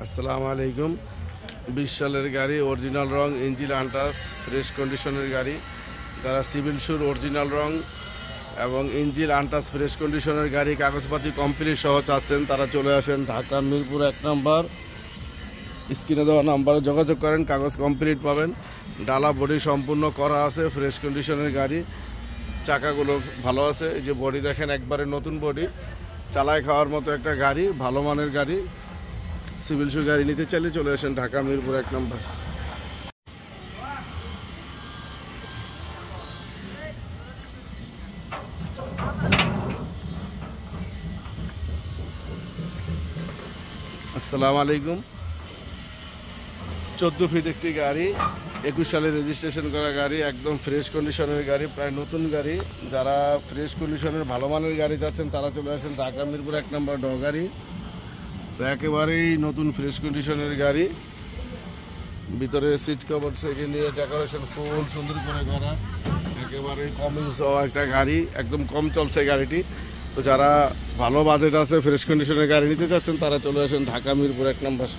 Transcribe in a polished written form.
আসসালামু আলাইকুম। 20 সালের গাড়ি, অরিজিনাল রং, ইঞ্জিন আনটাচ, ফ্রেশ কন্ডিশনের গাড়ি। যারা সিভিল শুর অরিজিনাল রং এবং ইঞ্জিন আনটাচ ফ্রেশ কন্ডিশনের গাড়ি কাগজপাতি কমপ্লিট সহ চাচ্ছেন, তারা চলে আসেন ঢাকা মিরপুর 1 নম্বর। স্ক্রিনে দেওয়া নাম্বারে যোগাযোগ করেন, কাগজ কমপ্লিট পাবেন। ডালা বডি সম্পূর্ণ করা আছে, ফ্রেশ কন্ডিশনের গাড়ি। চাকাগুলো ভালো আছে, এই যে বডি দেখেন, একবারে নতুন বডি। চালায় খাওয়ার মতো একটা গাড়ি, ভালো মানের গাড়ি। সিভিল শু গাড়ি নিতে চাইলে চলে আসেন ঢাকা মিরপুর 1 নম্বর। আসসালামু আলাইকুম। 14 ফিট একটি গাড়ি, 21 সালে রেজিস্ট্রেশন করা গাড়ি, একদম ফ্রেশ কন্ডিশনের গাড়ি, প্রায় নতুন গাড়ি। যারা ফ্রেশ কন্ডিশনের ভালো মানের গাড়ি চাচ্ছেন, তারা চলে আসেন ঢাকা মিরপুর 1 নম্বর ড গাড়ি। তো একেবারেই নতুন ফ্রেশ কন্ডিশনের গাড়ি। ভিতরে সিট কভার থেকে নিয়ে ডেকোরেশন ফুল সুন্দর করে করা, একেবারেই কম ইউজ হওয়া একটা গাড়ি, একদম কম চলছে গাড়িটি। তো যারা ভালো বাজেট আছে, ফ্রেশ কন্ডিশনের গাড়ি নিতে চাচ্ছেন, তারা চলে আসেন ঢাকা মিরপুর 1 নম্বর।